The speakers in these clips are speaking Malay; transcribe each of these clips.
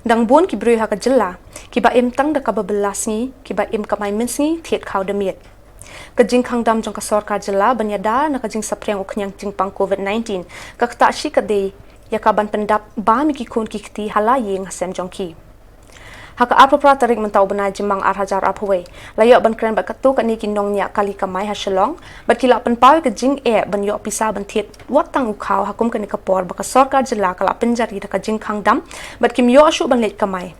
Dang bon ki beri haka jela, ki ba im tang da ka bebelas ni, ki ba im kamai mins ni, thied kau demiet. Kajing khang dam jong ka sorkar jela banyada na kajing sapriang uknyang jing pang COVID-19, ka kta shi ka de, ya ka ban pendap ba mi ki kun ki kti halaying hasem jong ki. Haka apra tarik mentau benai jemang hajar apwe layak ban kren bat katu kat ni ki Nongniah kali kamai ha Shillong bat kila pen pau ke jing ban yok pisa ban thied wat tang ukau hakum kan kapor ba ka sorkar jela kala penjari da ka jing khang dam bat kim yo ashu ban let kamai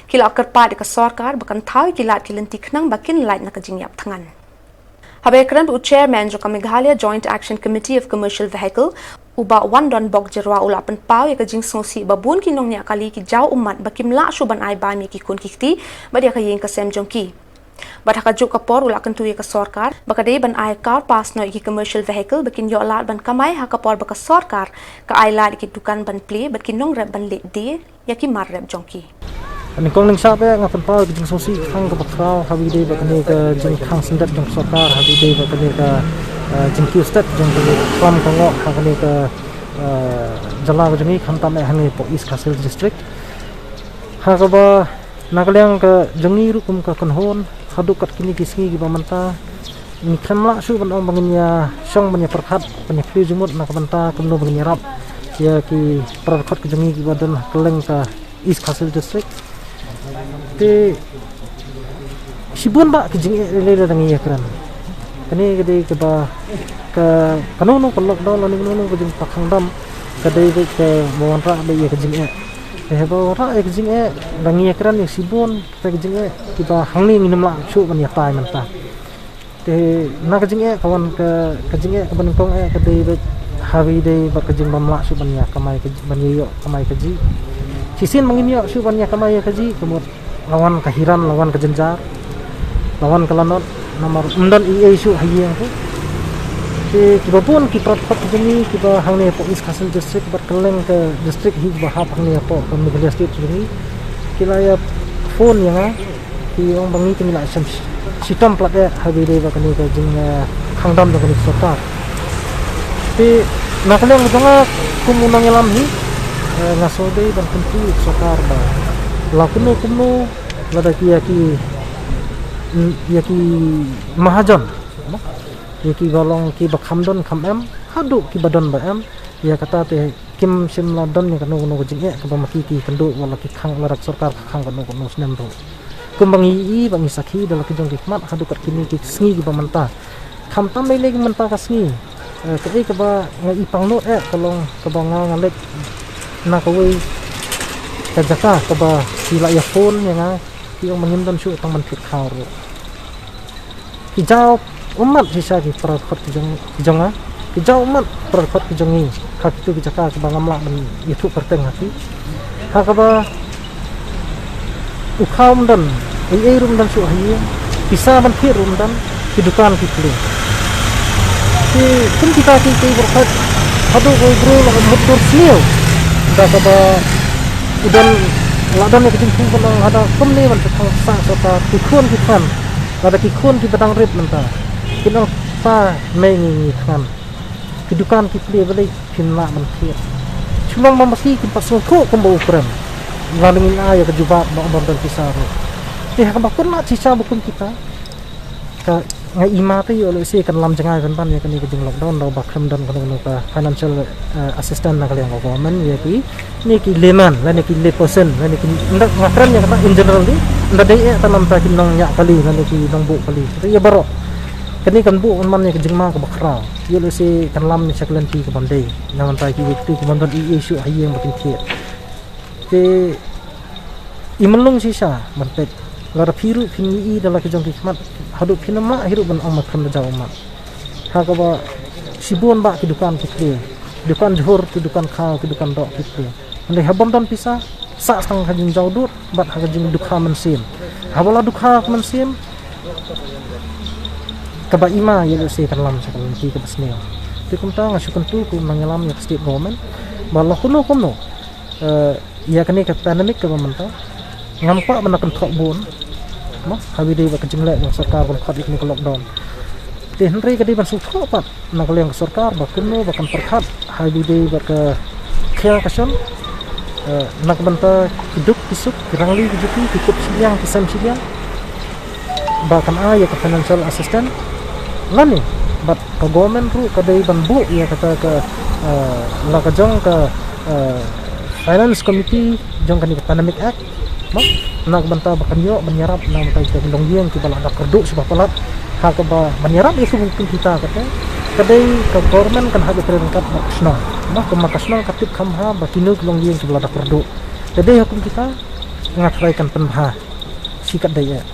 kila kerpa de ka sorkar bakan thau kilat kilenti khnang bakin light na ka jing yap thangan habe kren bu chairman jo ka Meghalaya Joint Action Committee of Commercial Vehicle uba wan don bog jerwa ula pen pau ya ka jing sosi babun ki Nongniah kali ki jau umat bakim la shuban ai ba mi ki kun kikti badia ka yeng ka sem jong ki bat ka juk ka por ula kan tu ya ka sorkar baka de ban ai car pass no ki commercial vehicle bakin yo lat ban kamai ha ka por baka sorkar ka ai lat ki dukan ban plie bat ki nong rep ban le de ya ki mar rep jong ki Ani kong ning sabe nga pen pau ki jing sosi khang ka bakrau habi de ba kane ka jing khang sendat jong sorkar habi de ba kane ka jing kiu stat jong from kongo ha kane ka jala ga jing khang tam hang po East Castle district ha ka ba nagaliang ka jongi rukum ka konhon haduk kat kini kisngi gi bamanta ni khamla su ban ong banginya song banya perkhat banya pli jumut na kabanta kumno banginya rap ya ki perkhat ki jongi gi badan keleng ka East Castle district te sibun ba ki jing le dangi ya kran kani gede ke ba ka kanono ko lockdown lo ni no ko jing pakhang dam kadai be ke mon ra be ya ke jing ba ra ek jing dangi ya kran ni sibun ke jing ki ba hangni nginam la chu ban ya tai man ta te na ke jing kawan ke jing ke ban kong kadai be hawi de ba ke jing bam la chu ban ya kamai ke ban yo kamai ke ji sisin mangin yo chu ban ya kamai ke ji kemut lawan kahiran lawan kejenjar lawan kelanot nomor undan ia isu hayang tu kita pun kita dapat begini kita hangnya po East Castle district berkeleng ke district hi bahap hangnya po ke Meghalaya state begini kita ya phone yang ki ong bangi kini lah sistem plat ya habi de bakani ke jing khangdam bakani sota ti nakaleng janga kumunang yalam hi ngasode ban kuntu sokar ba lakuno lada ki mahajan ki balong ki bakhamdon khamem hadu ki badon ba em ya kata te kim sim ladon ni kanu no jing ka bamaki ki kandu wala ki khang larak sarkar khang kanu no snem ro kumbangi bangi sakhi dal ki jong hikmat hadu kat kini ki sngi ki bamanta kham tam le ki manta ka sngi ke ka ba ngai pangno kolong ka ba ngalek na ka we ka jaka ka ba sila ya phone yang ki ong mangindon shu tang man phit khaw ro ki jaw umat sisa ki prakhat ki jonga ki jaw umat prakhat ki jongi hak tu ki jaka ka bangamla ban itu perteng hati ha ka ba ukham dan ei rum dan shu hayi pisa ban phir rum dan ki dukan ki pli ki kun kita ki prakhat hadu ko bro la motor sleo da ka ba udan ladon ke jingku kono ada komne man thang sang sota ki khon ki khan ada ki khon ki badang rip menta kinong pa mengi khan ki dukan ki pli bale pinla man thia chulong mamaki ki pasung ko kombo ukram lalingin aya ke juba ba dan pisaro te ha ba kun la chi sa bukum kita ka ngai ima te yo le se kan lam jangai kan ban ya kan ni ke jing lockdown do ba kham dan kan no ka financial assistant na kalian government ya ki ni ki leman la ni ki le person la ni ki ndak ngakran ya kata in general ni ndak dai tanam ta ki nong nya kali la ni ki nong bu kali ya baro kan ni kan bu man ya ke jing ma ka bakra yo le se kan lam ni saklan ti ka bandai na man ta ki wikti ki bandon issue hayeng bakin thied te imelung sisa bantet lara phiru phingi dala ki jong hikmat hadu phinama hiru ban amat kan jaw mat ha ka ba sibun ba ki dukan ki pli dukan jhor ki dukan khaw ki dukan dok ki pli ande habam don pisa sa sang hajing jaw dur bat ha jing dukha mansim habala dukha mansim ka ba ima ye se kan lam sakal ki ka basne ti kum ta ngasukun tu ku mangalam ya state government bala kuno kumno ya kani ka pandemic ka manta ngampa banakan thok bon no habi dei ba kajing le sarkar kon khat ikni lockdown te henry kadi ban su thok pat nakaleng sarkar ba kuno ba kan perkhat habi dei ba ka khya kason nak banta hidup kisuk kirangli kejuki cukup Shillong kisam Shillong bahkan ya ke financial assistant lani but ke government ru kadai banbu ya kata ke la ka jong ke finance committee jong kan economic act nak banta bakan yo menyerap na banta ke Nongniah ki bala ada kerdu sebab pelat ha ke ba menyerap isu mungkin kita kata kadai ke government kan ada peringkat nasional ke nasional katip kamha bakinu Nongniah ki bala ada kerdu kadai hukum kita ngatraikan penha sikat daya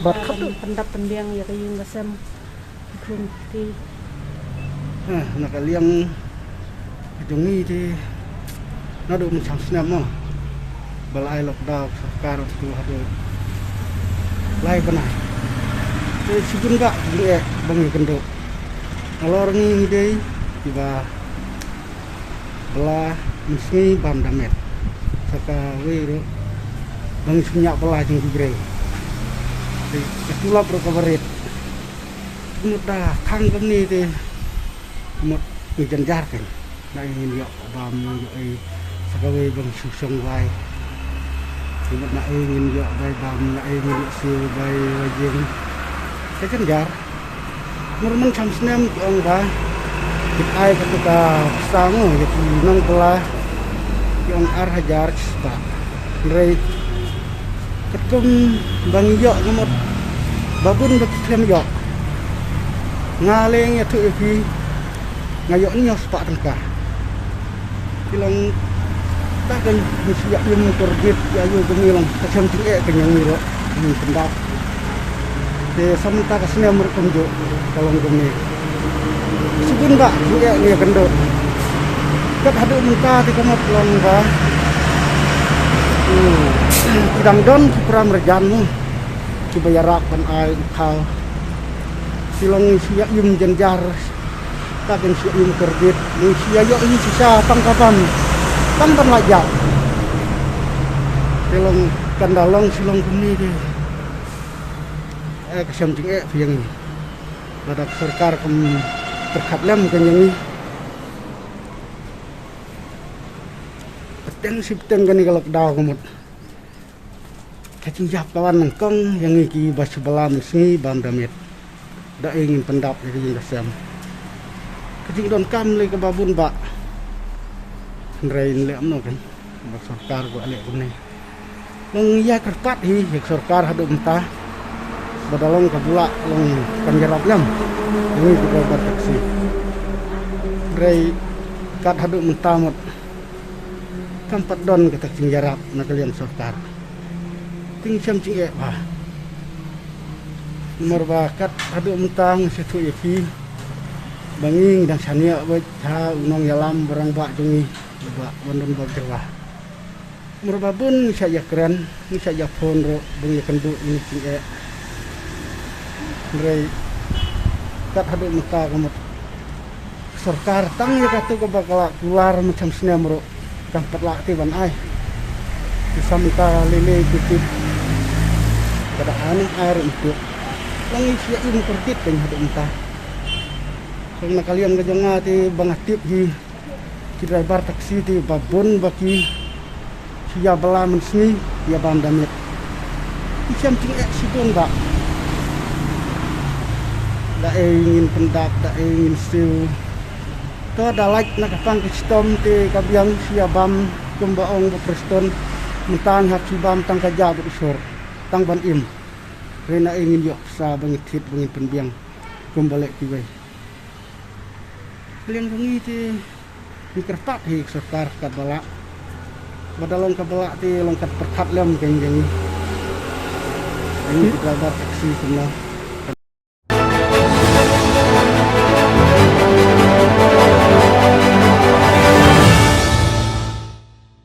but pendap pendiang ya kayung gasam klum ti nak liang jongi ti nado macam senam mo balai lockdown sarkar tu hado lai banai sibun gak dia bangi kendo alor ni dei tiba bela mesti bam damet saka wero bangi sunyak bela jeng gre ketulap recovery mudah khang cái này thì một người dân giác cái này nhìn nhọ và mọi người sẽ có về bằng sự sống vai thì một lại nhìn nhọ vai bàm lại nhìn nhọ siêu vai riêng cái dân giác mình chăm xem ông đã kita ai ketika sang jadi nong telah yang hajar sebab dari ketum bang yo nomor babun betul yo ngaleng ya tu iki ngayo ni sepak tengkah bilang tak kan siap yang terbit ya yo gemilang macam tinggi kenyang ni ro ni pendap de samta kasne merkunjuk kalau gemi sebun tak dia ni kendo kat hadu muka ti kamat long ba kidang don pram rejanmu ki bayarak pan ai khau Shillong siap yum jenjar tak kan siap yum kerdit ni siap yo ini sisa tangkapan tangkan lajak Shillong kandalong Shillong kuni dia kesam ting yang ni badak sarkar kem terkhat lem kan yang ni peteng sipten kan ni kalau daw kemut kacing jap kawan nengkong yang ni ki bas sebelah mesni bam damit dah ingin pendap jadi yang dasam kecik don kam le ke babun ba rain le amno kan bak sarkar ko ale kunne Nongniah kerpat hi hek sarkar hadu mentah badalong ke pula long panjarap lam ini juga bertaksi rai kat hadu mentah mot kampat don ke taksi jarap nak kalian sarkar ting sam cing ba merbakat hadu mentang situ iki banging dan sania ba ha unong yalam barang bak jungi ba bandon bak jerah merbabun saya keren ni saya phone ro bunyi kendu ini cing rai kat hadu mentang kamot sarkar tang ya katu ke bakal keluar macam senam ro kampat lak ti ban ai disamta lele titip keadaan air untuk yang siap ini tertib dengan hadu mentah. Karena kalian kejonga ti bangatip di driver taksi ti babon baki siap bela mensni dia bam damit. Macam cing sipun ba. Dak ingin pendap, dak ingin siu. To dalaj nak pang kistom ti kabiang siap bam kumbaong preston mentang hak bam tang kaja bersur tang ban im. Rena ingin yok sa bangit hit bangit penbiang kumbalik kiwai kalian bungi ti mikerpat hi sarkar kat balak badalong ka balak ti longkat perkat lem keng ini kita dapat taksi semua